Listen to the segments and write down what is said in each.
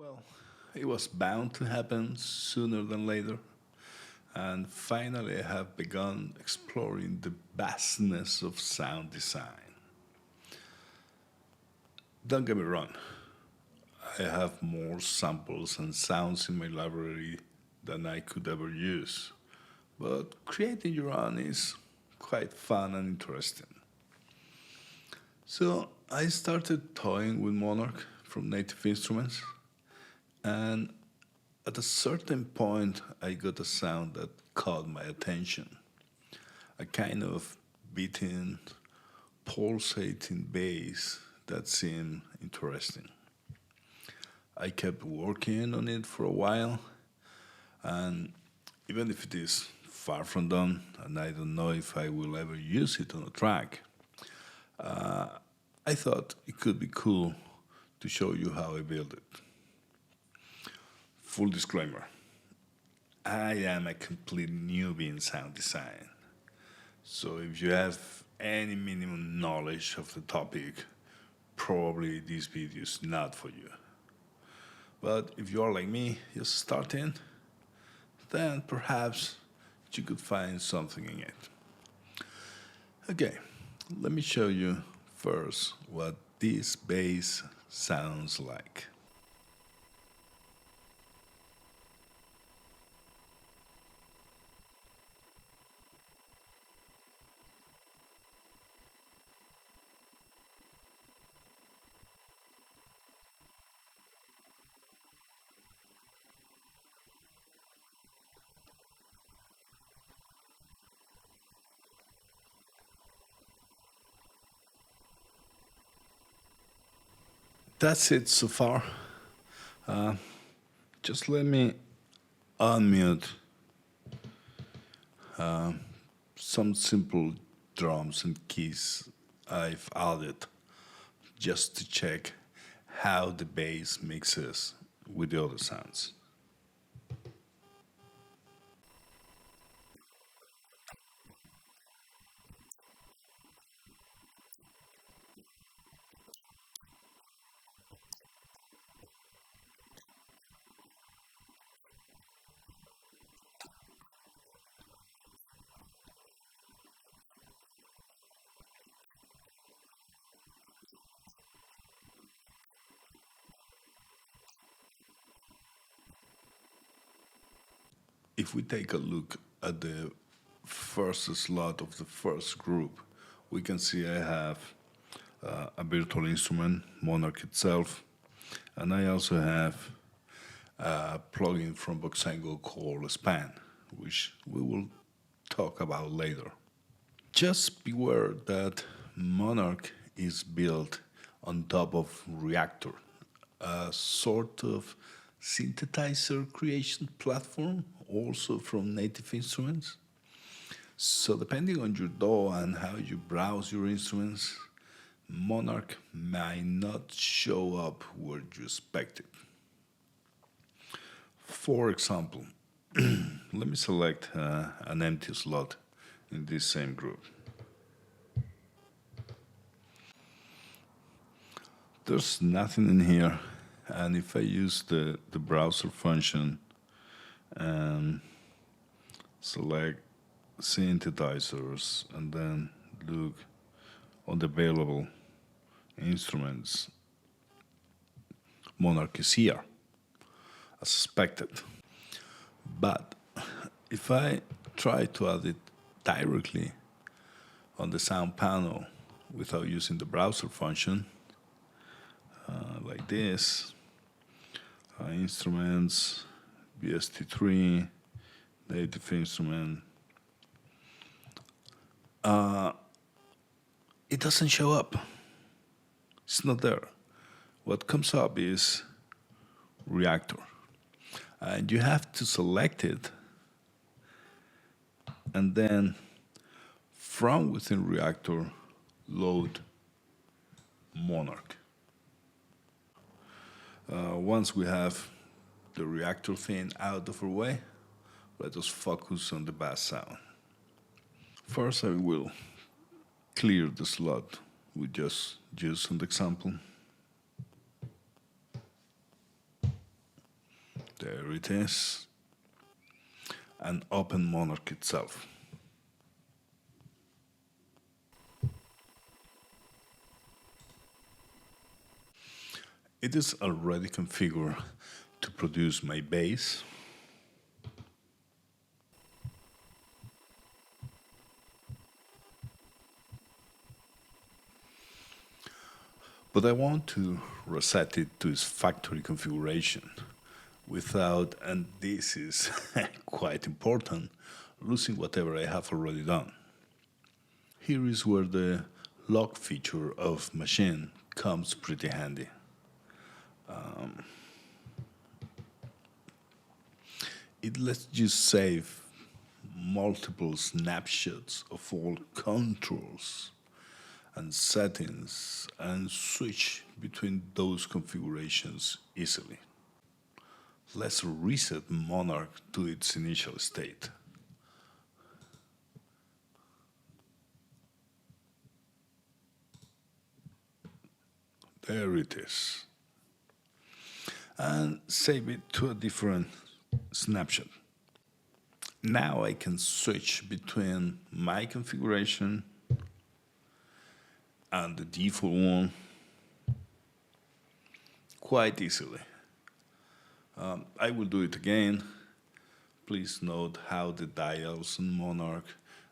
Well, it was bound to happen sooner than later, and finally I have begun exploring the vastness of sound design. Don't get me wrong, I have more samples and sounds in my library than I could ever use, but creating your own is quite fun and interesting. So I started toying with Monarch from Native Instruments, and at a certain point, I got a sound that caught my attention. A kind of beating, pulsating bass that seemed interesting. I kept working on it for a while, and even if it is far from done, and I don't know if I will ever use it on a track, I thought it could be cool to show you how I build it. Full disclaimer, I am a complete newbie in sound design. So if you have any minimum knowledge of the topic, probably this video is not for you. But if you are like me, just starting, then perhaps you could find something in it. Okay, let me show you first what this bass sounds like. That's it so far. Uh, just let me unmute some simple drums and keys I've added just to check how the bass mixes with the other sounds. If we take a look at the first slot of the first group, we can see I have a virtual instrument, Monarch itself, and I also have a plugin from Voxengo called Span, which we will talk about later. Just beware that Monarch is built on top of Reactor, a sort of synthesizer creation platform, also from Native Instruments. So, depending on your DAW and how you browse your instruments, Monarch might not show up where you expect it. For example, let me select an empty slot in this same group. There's nothing in here, and if I use the browser function and select synthesizers and then look on the available instruments, Monarch is here, as expected. But if I try to add it directly on the sound panel without using the browser function, like this, instruments, VST3, Native Instrument, it doesn't show up. It's not there. What comes up is Reactor. And you have to select it, and then from within Reactor, load Monarch. Once we have the Reactor thing out of our way, let us focus on the bass sound. First, I will clear the slot we just used on the example. There it is. And open Monark itself. It is already configured to produce my bass. But I want to reset it to its factory configuration without, and this is quite important, losing whatever I have already done. Here is where the log feature of Maschine comes pretty handy. It lets you save multiple snapshots of all controls and settings and switch between those configurations easily. Let's reset Monarch to its initial state. There it is. And save it to a different snapshot. Now I can switch between my configuration and the default one quite easily. I will do it again. Please note how the dials on Monarch,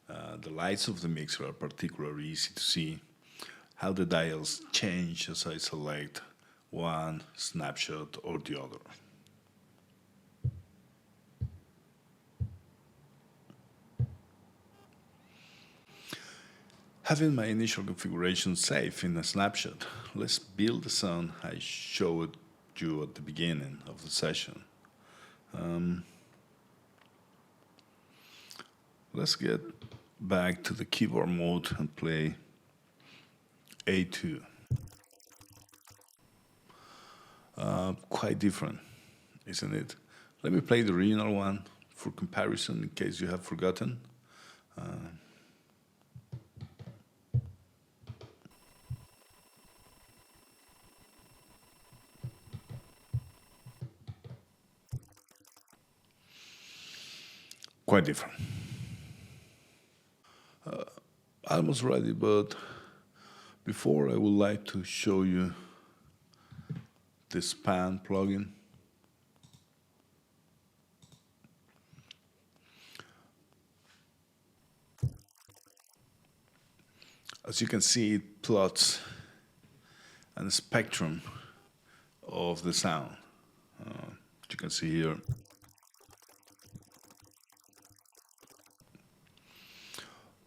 the lights of the mixer are particularly easy to see, how the dials change as I select one snapshot or the other. Having my initial configuration safe in a snapshot, let's build the sound I showed you at the beginning of the session. Let's get back to the keyboard mode and play A2. Quite different, isn't it? Let me play the original one for comparison in case you have forgotten. Quite different. Almost ready, but before I would like to show you the span plugin. As you can see, it plots a spectrum of the sound. You can see here.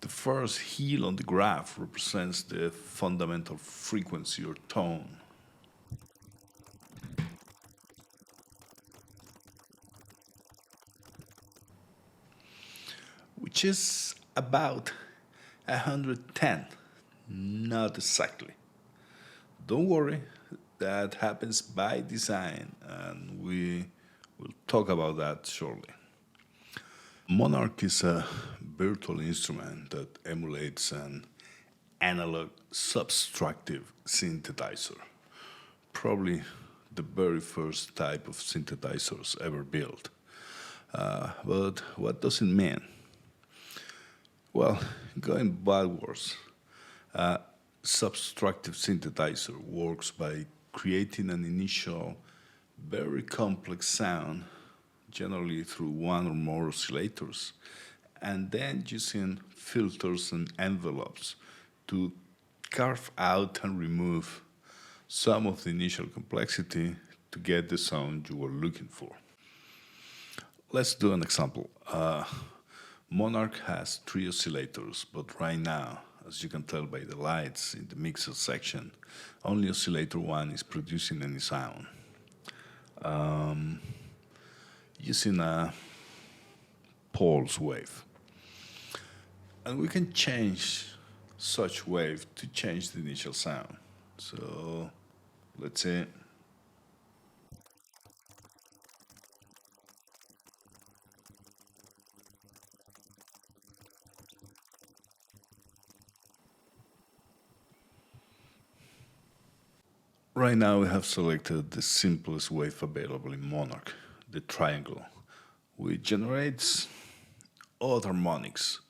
The first heel on the graph represents the fundamental frequency or tone. Which is about 110, not exactly. Don't worry, that happens by design, and we will talk about that shortly. Monarch is a virtual instrument that emulates an analog subtractive synthetizer, probably the very first type of synthesizers ever built. But what does it mean? Well, going backwards, a subtractive synthesizer works by creating an initial very complex sound, generally through one or more oscillators, and then using filters and envelopes to carve out and remove some of the initial complexity to get the sound you were looking for. Let's do an example. Monarch has 3 oscillators, but right now, as you can tell by the lights in the mixer section, only oscillator 1 is producing any sound. Using a pulse wave. And we can change such wave to change the initial sound. So let's say right now we have selected the simplest wave available in Monarch, the triangle, which generates odd harmonics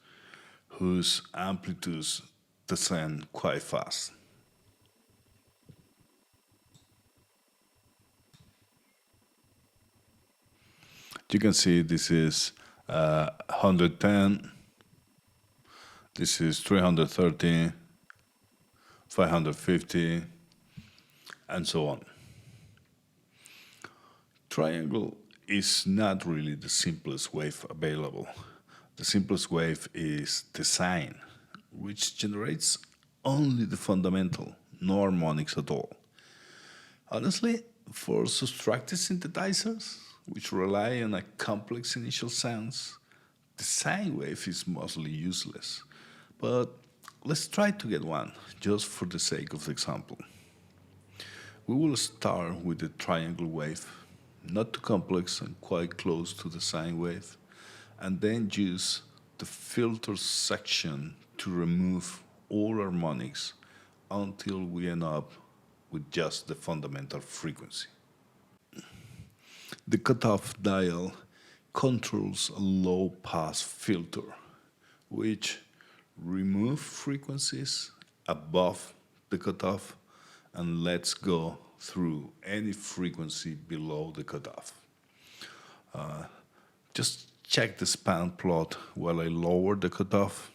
whose amplitudes descend quite fast. You can see this is 110, this is 330, 550, and so on. Triangle is not really the simplest wave available. The simplest wave is the sine, which generates only the fundamental, no harmonics at all. Honestly, for subtractive synthesizers, which rely on a complex initial sounds, the sine wave is mostly useless. But let's try to get one, just for the sake of the example. We will start with the triangle wave, not too complex and quite close to the sine wave, and then use the filter section to remove all harmonics until we end up with just the fundamental frequency. The Cutt-Off dial controls a low-pass filter, which removes frequencies above the cutoff and lets go through any frequency below the cutoff. Just check the span plot while I lower the cutoff,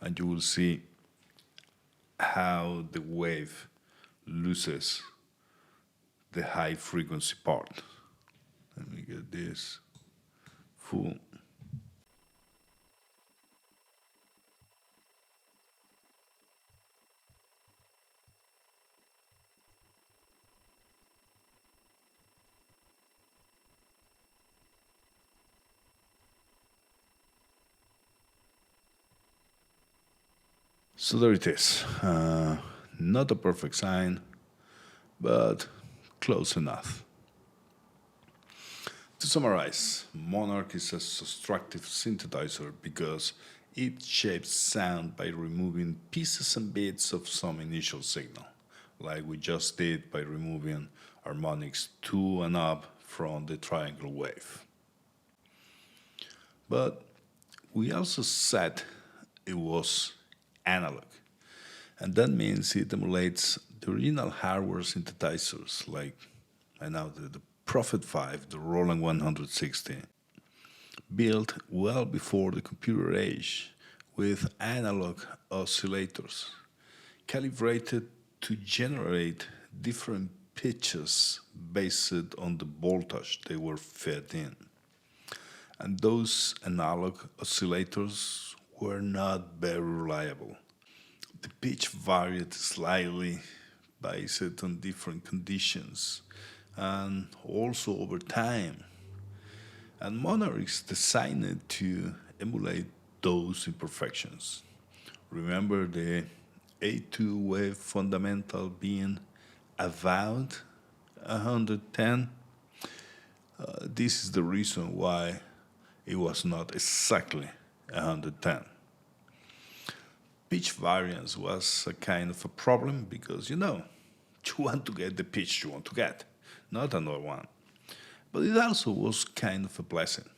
and you will see how the wave loses the high frequency part. Let me get this full. So there it is. Not a perfect sine, but close enough. To summarize, Monark is a subtractive synthesizer because it shapes sound by removing pieces and bits of some initial signal, like we just did by removing harmonics to and up from the triangle wave. But we also said it was analog, and that means it emulates the original hardware synthesizers like the Prophet 5, the Roland 160, built well before the computer age with analog oscillators, calibrated to generate different pitches based on the voltage they were fed in. And those analog oscillators were not very reliable. The pitch varied slightly based on different conditions and also over time. And Monarch is designed to emulate those imperfections. Remember the A2 wave fundamental being about 110? This is the reason why it was not exactly 110. Pitch variance was a kind of a problem because, you want to get the pitch you want to get, not another one. But it also was kind of a blessing,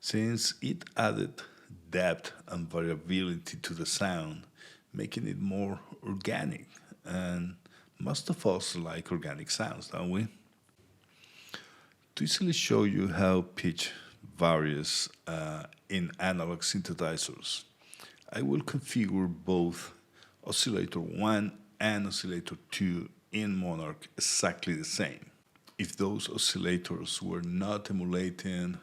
since it added depth and variability to the sound, making it more organic. And most of us like organic sounds, don't we? To easily show you how pitch varies in analog synthesizers, I will configure both Oscillator 1 and Oscillator 2 in Monarch exactly the same. If those oscillators were not emulating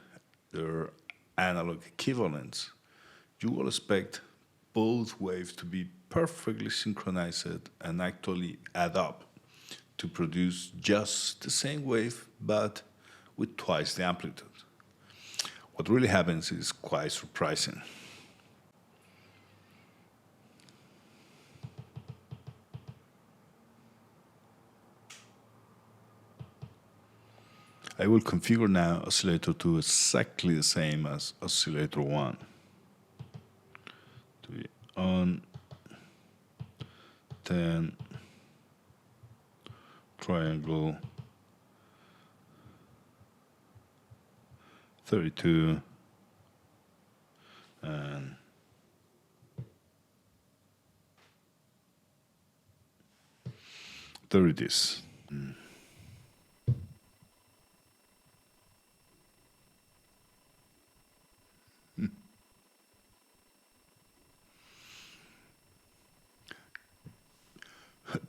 their analog equivalents, you will expect both waves to be perfectly synchronized and actually add up to produce just the same wave but with twice the amplitude. What really happens is quite surprising. I will configure now Oscillator 2 exactly the same as Oscillator 1. To be on 10 triangle 32, and there it is.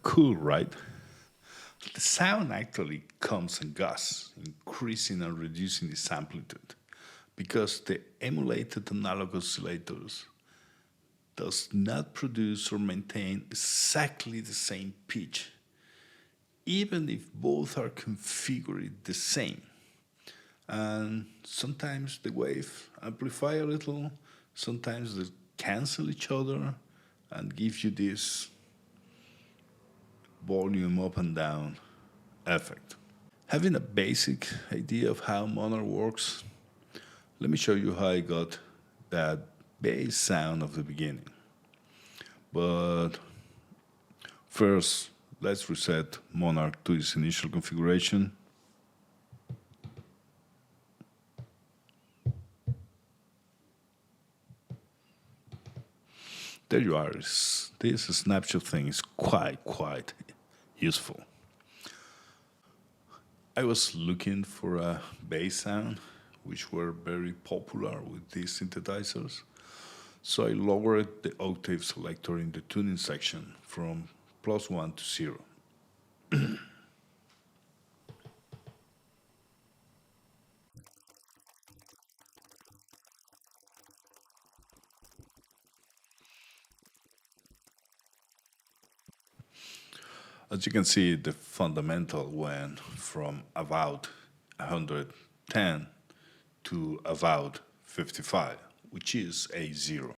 Cool, right? The sound actually comes and goes, increasing and reducing its amplitude, because the emulated analog oscillators does not produce or maintain exactly the same pitch, even if both are configured the same. And sometimes the wave amplify a little, sometimes they cancel each other and give you this volume up and down effect. Having a basic idea of how Monarch works, let me show you how I got that bass sound of the beginning. But first, let's reset Monarch to its initial configuration. There you are. This snapshot thing is quite useful. I was looking for a bass sound, which were very popular with these synthesizers. So I lowered the octave selector in the tuning section from +1 to 0. As you can see, the fundamental went from about 110 to about 55, which is a 0.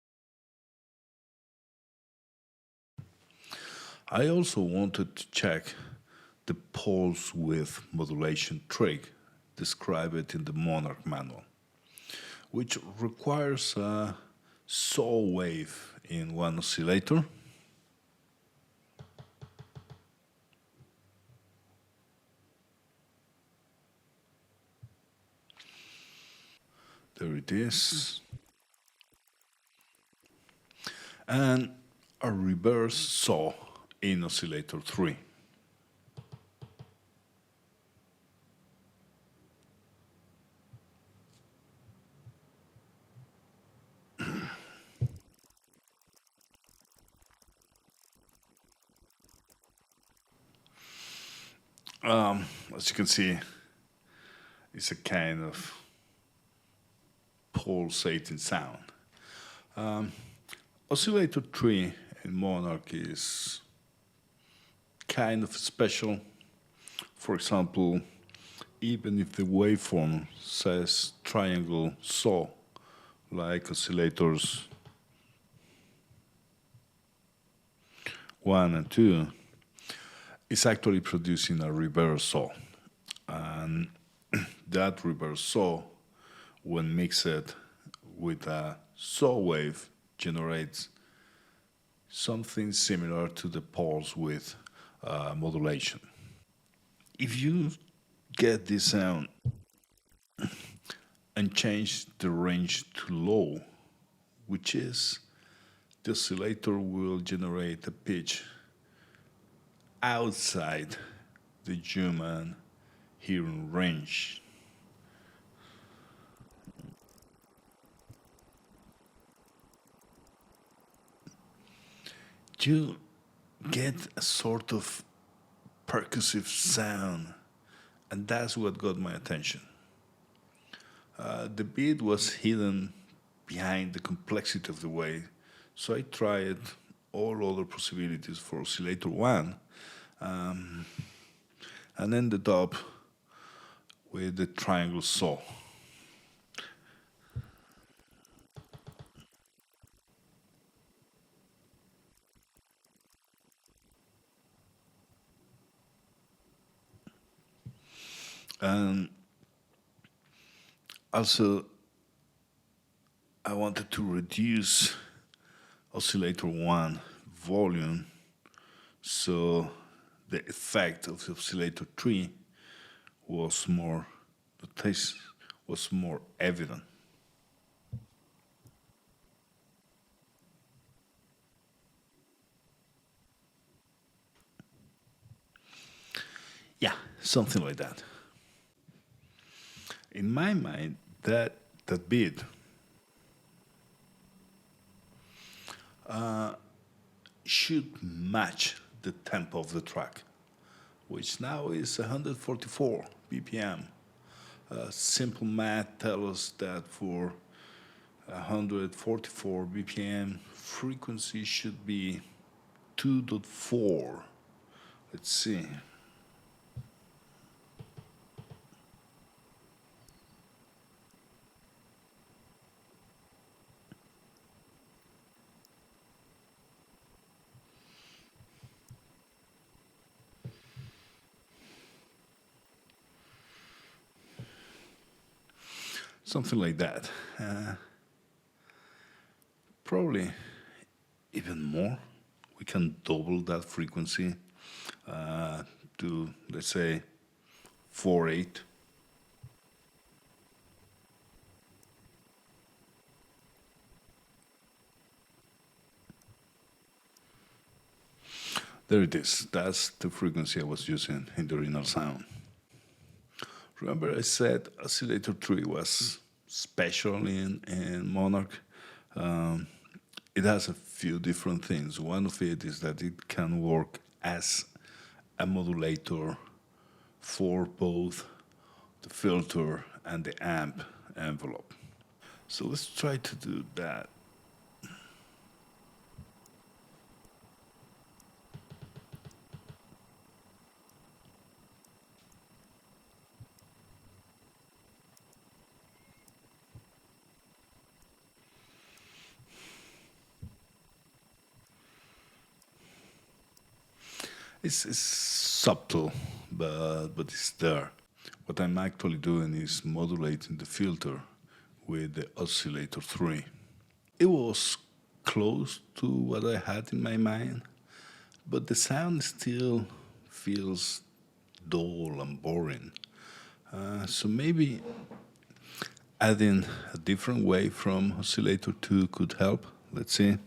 I also wanted to check the pulse width modulation trick described in the Monarch manual, which requires a saw wave in one oscillator there it is, and a reverse saw in oscillator 3. As you can see, it's a kind of pulsating sound. Oscillator 3 in Monarch is kind of special. For example, even if the waveform says triangle saw, like oscillators 1 and 2, it's actually producing a reverse saw. And that reverse saw, when mixed with a saw wave, generates something similar to the pulse width modulation. If you get this sound and change the range to low, which is the oscillator will generate a pitch outside the human hearing range. You get a sort of percussive sound, and that's what got my attention. The beat was hidden behind the complexity of the wave, so I tried all other possibilities for oscillator 1 and ended up with the triangle saw. And also, I wanted to reduce oscillator 1 volume, so the effect of the oscillator 3 was was more evident. Yeah, something like that. In my mind, that beat should match the tempo of the track, which now is 144 BPM. Simple math tells us that for 144 BPM, frequency should be 2.4. Let's see. Something like that. Probably even more. We can double that frequency to, let's say, 4.8. There it is. That's the frequency I was using in the original sound. Remember I said Oscillator 3 was special in Monarch? It has a few different things. One of it is that it can work as a modulator for both the filter and the amp envelope. So let's try to do that. It's subtle, but it's there. What I'm actually doing is modulating the filter with the Oscillator 3. It was close to what I had in my mind, but the sound still feels dull and boring. So maybe adding a different wave from Oscillator 2 could help. Let's see.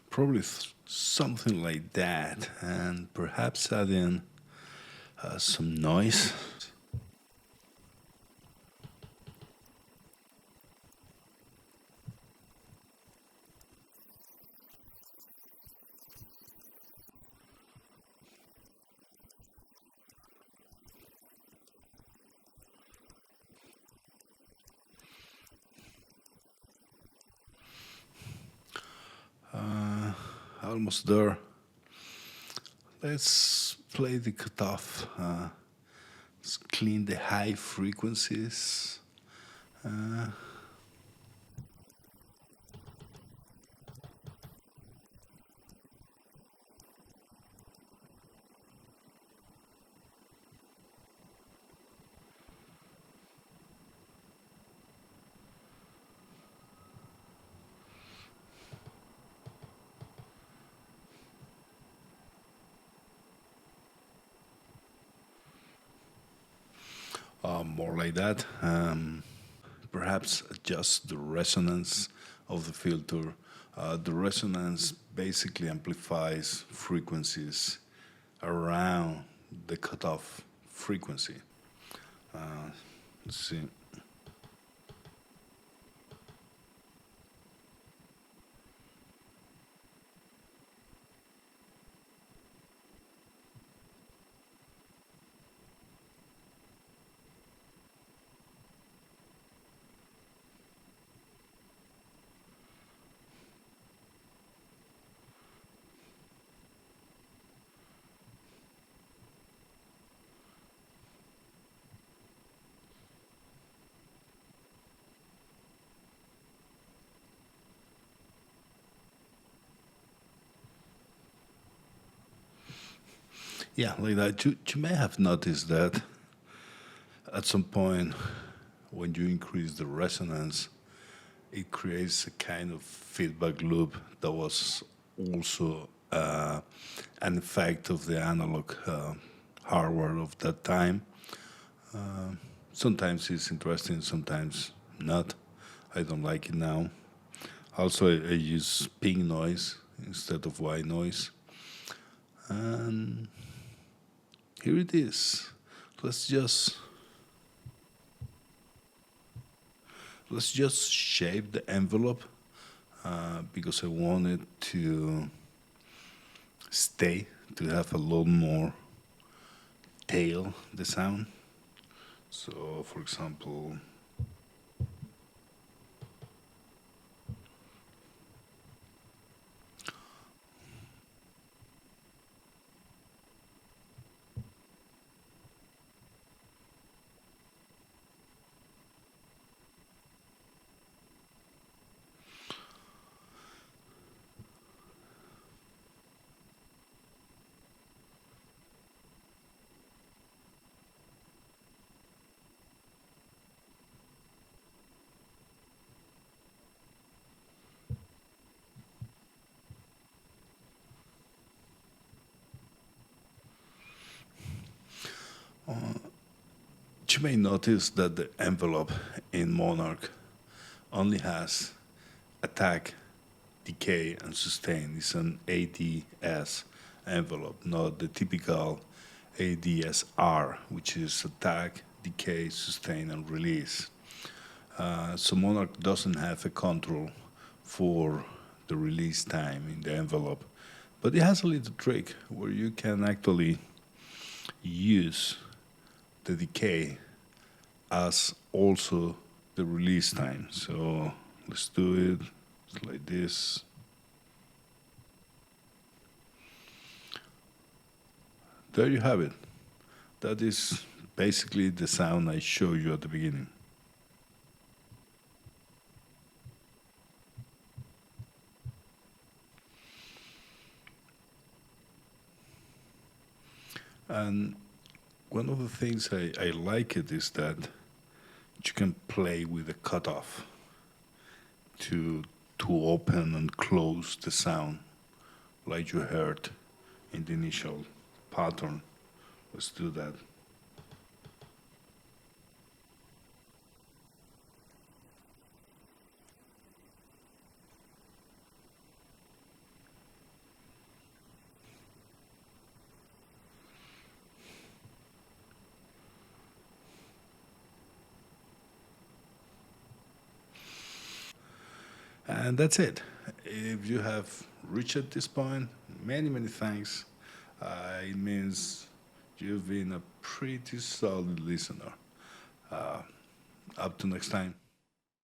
Probably something like that, and perhaps add in some noise. Almost there. Let's play the cutoff. Let's clean the high frequencies. More like that. Perhaps adjust the resonance of the filter. The resonance basically amplifies frequencies around the cutoff frequency. Let's see. Yeah, like that. You may have noticed that at some point when you increase the resonance, it creates a kind of feedback loop that was also an effect of the analog hardware of that time. Sometimes it's interesting, sometimes not. I don't like it now. Also, I use pink noise instead of white noise. And here it is. Let's just let's just shape the envelope because I want it to stay, to have a little more tail, the sound. So, for example, you may notice that the envelope in Monarch only has attack, decay, and sustain. It's an ADS envelope, not the typical ADSR, which is attack, decay, sustain, and release. So Monarch doesn't have a control for the release time in the envelope, but it has a little trick where you can actually use the decay as also the release time. So let's do it like this. There you have it. That is basically the sound I showed you at the beginning. And one of the things I like it is that you can play with the cutoff to open and close the sound like you heard in the initial pattern. Let's do that. And that's it. If you have reached this point, many, many thanks. It means you've been a pretty solid listener. Up to next time.